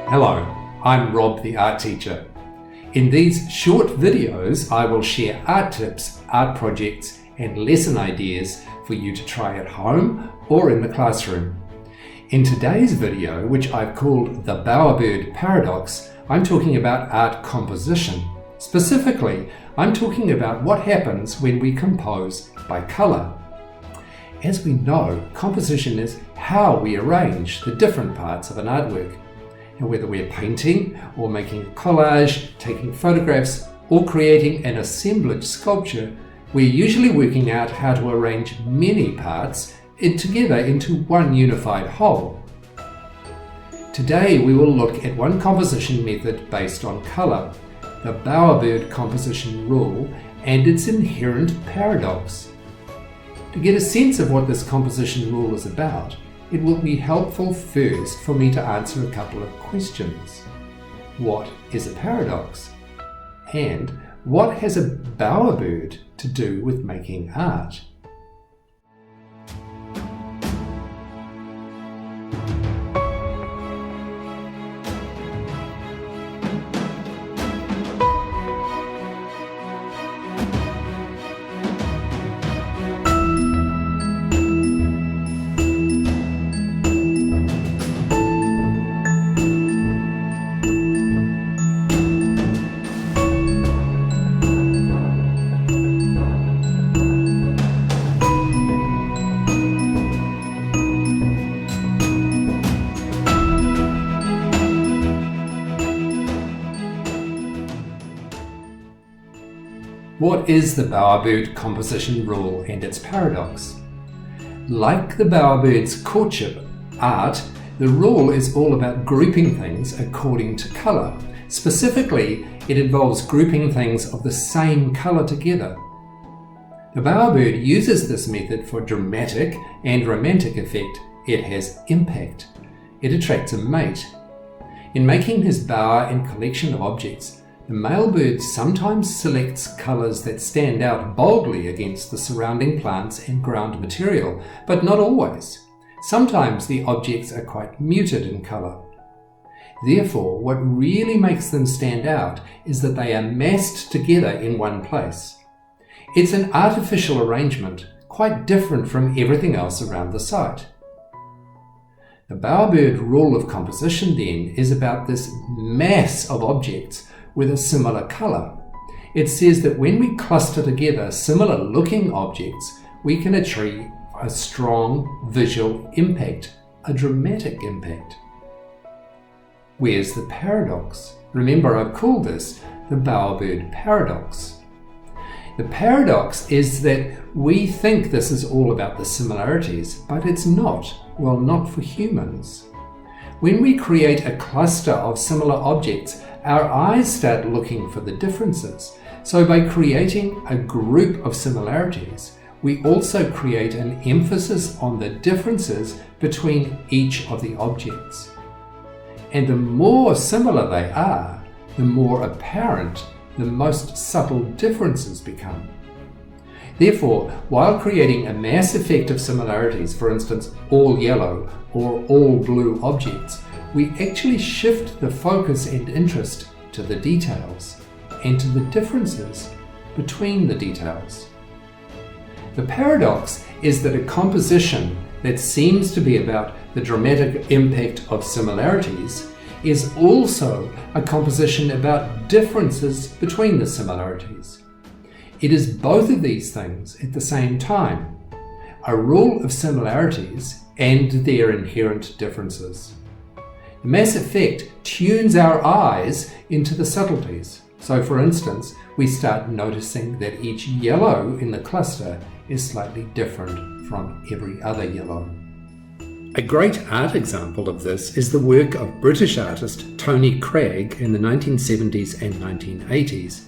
Hello, I'm Rob the art teacher. In these short videos I will share art tips, art projects and lesson ideas for you to try at home or in the classroom. In today's video, which I've called the Bowerbird Paradox, I'm talking about art composition. Specifically, I'm talking about what happens when we compose by colour. As we know, composition is how we arrange the different parts of an artwork. And whether we're painting or making a collage, taking photographs or creating an assemblage sculpture, we're usually working out how to arrange many parts together into one unified whole. Today we will look at one composition method based on colour, the Bowerbird composition rule and its inherent paradox. To get a sense of what this composition rule is about, it will be helpful first for me to answer a couple of questions. What is a paradox? And what has a bowerbird to do with making art? What is the Bowerbird composition rule and its paradox? Like the bowerbird's courtship art, the rule is all about grouping things according to colour. Specifically, it involves grouping things of the same colour together. The bowerbird uses this method for dramatic and romantic effect. It has impact. It attracts a mate. In making his bower and collection of objects, the male bird sometimes selects colours that stand out boldly against the surrounding plants and ground material, but not always. Sometimes the objects are quite muted in colour. Therefore, what really makes them stand out is that they are massed together in one place. It's an artificial arrangement, quite different from everything else around the site. The bowerbird rule of composition then is about this mass of objects with a similar colour. It says that when we cluster together similar looking objects, we can achieve a strong visual impact, a dramatic impact. Where's the paradox? Remember, I've called this the Bowerbird paradox. The paradox is that we think this is all about the similarities, but it's not. Well, not for humans. When we create a cluster of similar objects, our eyes start looking for the differences. So by creating a group of similarities, we also create an emphasis on the differences between each of the objects. And the more similar they are, the more apparent the most subtle differences become. Therefore, while creating a mass effect of similarities, for instance, all yellow or all blue objects, we actually shift the focus and interest to the details and to the differences between the details. The paradox is that a composition that seems to be about the dramatic impact of similarities is also a composition about differences between the similarities. It is both of these things at the same time, a rule of similarities and their inherent differences. The mass effect tunes our eyes into the subtleties. So for instance, we start noticing that each yellow in the cluster is slightly different from every other yellow. A great art example of this is the work of British artist Tony Cragg in the 1970s and 1980s,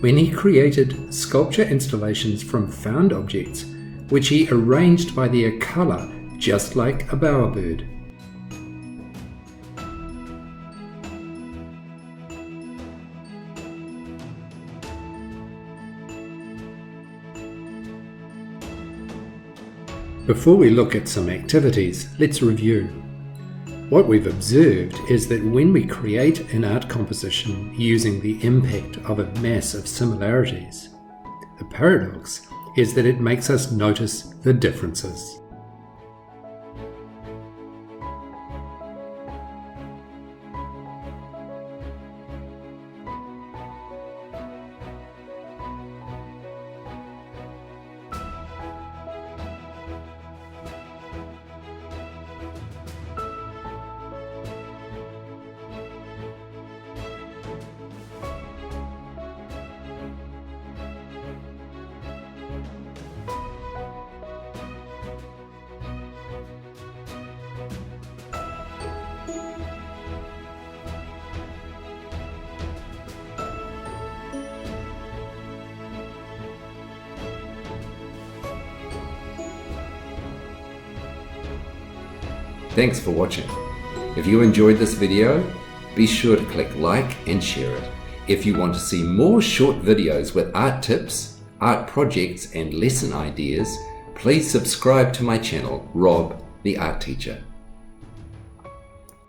when he created sculpture installations from found objects, which he arranged by their colour, just like a bowerbird. Before we look at some activities, let's review. What we've observed is that when we create an art composition using the impact of a mass of similarities, the paradox is that it makes us notice the differences. Thanks for watching. If you enjoyed this video, be sure to click like and share it. If you want to see more short videos with art tips, art projects and lesson ideas, please subscribe to my channel, Rob the Art Teacher.